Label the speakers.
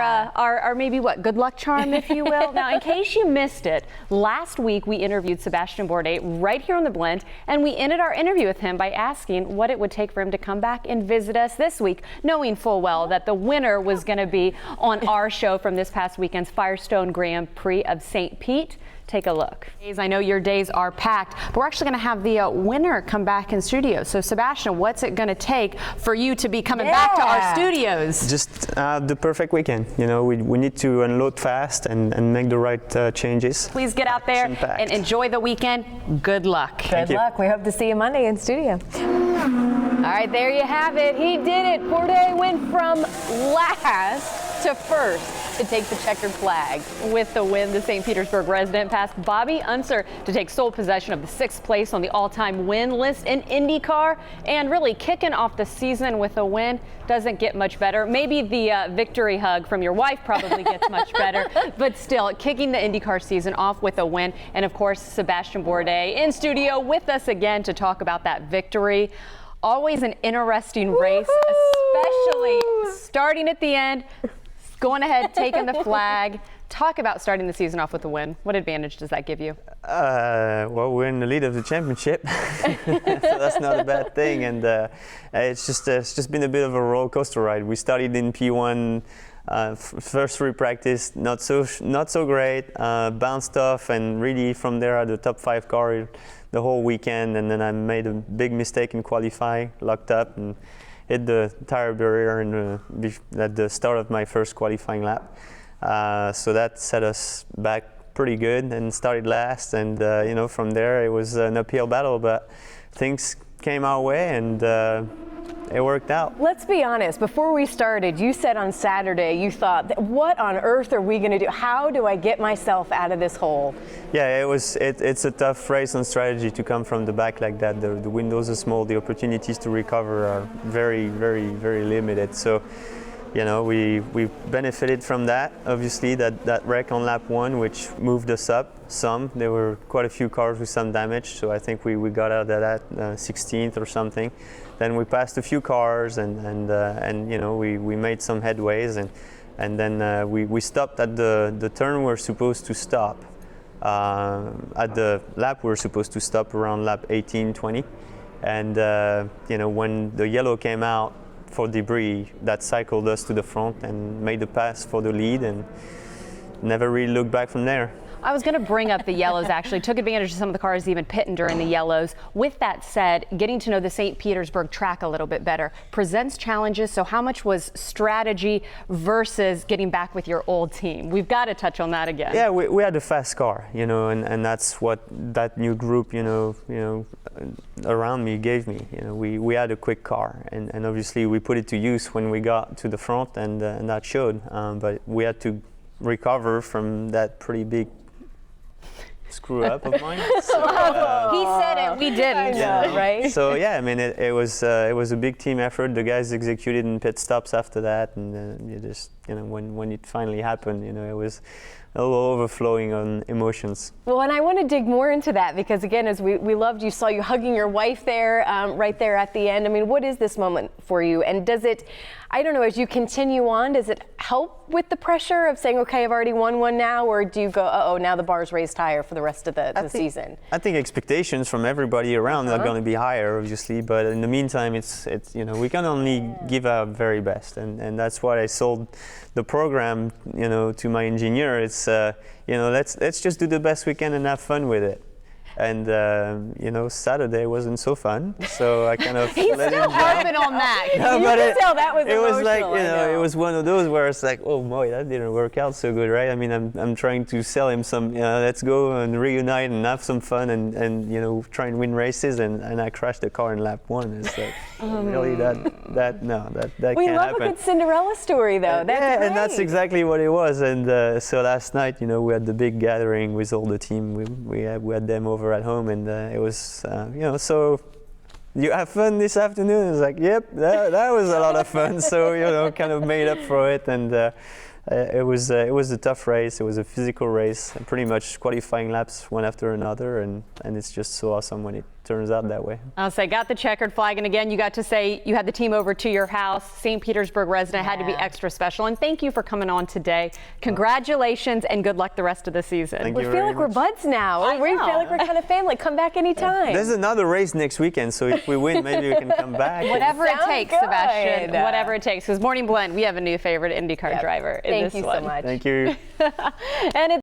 Speaker 1: Our maybe good luck charm, if you will. Now, in case you missed it, last week we interviewed Sebastian Bourdais right here on The Blend, and we ended our interview with him by asking what it would take for him to come back and visit us this week, knowing full well that the winner was going to be on our show from this past weekend's Firestone Grand Prix of St. Pete. Take a look. I know your days are packed, but we're actually going to have the winner come back in studio. So, Sebastian, what's it going to take for you to be coming back to our studios?
Speaker 2: Just the perfect weekend. You know, we need to unload fast and make the right changes.
Speaker 1: Please get out there and enjoy the weekend. Good luck.
Speaker 3: Good luck. We hope to see you Monday in studio.
Speaker 1: All right, there you have it. He did it. Bourdais went from last to first to take the checkered flag. With the win, the St. Petersburg resident passed Bobby Unser to take sole possession of the 6th place on the all-time win list in IndyCar, and really kicking off the season with a win doesn't get much better. Maybe the victory hug from your wife probably gets much better, but still, kicking the IndyCar season off with a win. And of course, Sebastian Bourdais in studio with us again to talk about that victory. Always an interesting race, especially starting at the end, going ahead, taking the flag. Talk about starting the season off with a win. What advantage does that give you?
Speaker 2: Well, we're in the lead of the championship, so that's not a bad thing. And it's just been a bit of a roller coaster ride. We started in P1, first free practice, not so great, bounced off, and really from there at the top 5 car the whole weekend. And then I made a big mistake in qualifying, locked up, and hit the tire barrier at the start of my first qualifying lap. So that set us back pretty good and started last. And you know, from there it was an uphill battle, but things came our way and it worked out.
Speaker 3: Let's be honest, before we started, you said on Saturday you thought, what on earth are we going to do? How do I get myself out of this hole?
Speaker 2: Yeah, it's a tough race on strategy to come from the back like that. The windows are small, the opportunities to recover are very, very, very limited. So, you know, we benefited from that. Obviously, that wreck on lap 1, which moved us up some. There were quite a few cars with some damage, so I think we got out of that 16th or something. Then we passed a few cars, and you know, we made some headways, and then we stopped at the turn we're supposed to stop. At the lap we're supposed to stop around lap 18, 20, and you know, when the yellow came out for debris, that cycled us to the front and made a pass for the lead, and never really looked back from there.
Speaker 1: I was going to bring up the yellows, actually. Took advantage of some of the cars even pitting during the yellows. With that said, getting to know the St. Petersburg track a little bit better presents challenges. So how much was strategy versus getting back with your old team? We've got to touch on that again.
Speaker 2: Yeah, we had a fast car, you know, and that's what that new group, you know, around me gave me. You know, we had a quick car, and obviously we put it to use when we got to the front, and that showed. But we had to recover from that pretty big screw up of mine. So,
Speaker 1: he said it, we didn't.
Speaker 3: Yeah. Right?
Speaker 2: So yeah, I mean, it was a big team effort. The guys executed in pit stops after that, and you just, you know, when it finally happened, you know, it was a little overflowing on emotions.
Speaker 3: Well, and I want to dig more into that because, again, as we loved you, saw you hugging your wife there, right there at the end. I mean, what is this moment for you? And does it, I don't know, as you continue on, does it help with the pressure of saying, okay, I've already won one now, or do you go, uh-oh, now the bar's raised higher for the rest of the season?
Speaker 2: I think expectations from everybody around are going to be higher, obviously, but in the meantime, it's you know, we can only give our very best, and that's why I sold the program, you know, to my engineer. It's you know, let's just do the best we can and have fun with it. And you know, Saturday wasn't so fun, so I kind of let him
Speaker 1: harping on that.
Speaker 2: No,
Speaker 3: you
Speaker 2: but
Speaker 3: can tell that was
Speaker 2: it was like,
Speaker 3: emotional,
Speaker 2: you know, it was one of those where it's like, oh boy, that didn't work out so good, right? I mean, I'm trying to sell him some, you know, let's go and reunite and have some fun and you know, try and win races, and I crashed the car in lap 1. It's like really that
Speaker 3: We
Speaker 2: can't
Speaker 3: love
Speaker 2: happen.
Speaker 3: a good Cinderella story, though. That's
Speaker 2: yeah,
Speaker 3: great.
Speaker 2: and that's exactly what it was. And so last night, you know, we had the big gathering with all the team. We had them over at home, and it was, you know, so you have fun this afternoon? It's like, yep, that was a lot of fun. So, you know, kind of made up for it, and it was a tough race. It was a physical race, pretty much qualifying laps one after another, and it's just so awesome when it turns out that way.
Speaker 1: I'll say, got the checkered flag, and again, you got to say you had the team over to your house. St. Petersburg resident had to be extra special, and thank you for coming on today. Congratulations, and good luck the rest of the season.
Speaker 2: Thank
Speaker 3: We
Speaker 2: you
Speaker 3: feel
Speaker 2: very
Speaker 3: like we're
Speaker 2: much.
Speaker 3: buds now.
Speaker 1: I
Speaker 3: We
Speaker 1: know.
Speaker 3: feel like we're kind of family. Come back anytime.
Speaker 2: There's another race next weekend, so if we win, maybe we can come back.
Speaker 1: Whatever it
Speaker 3: Sounds
Speaker 1: takes,
Speaker 3: good.
Speaker 1: Sebastian. Whatever it takes. Because Morning Blend, we have a new favorite IndyCar driver in
Speaker 3: Thank
Speaker 1: this
Speaker 3: you
Speaker 1: one.
Speaker 3: so much.
Speaker 2: Thank you.
Speaker 1: And it's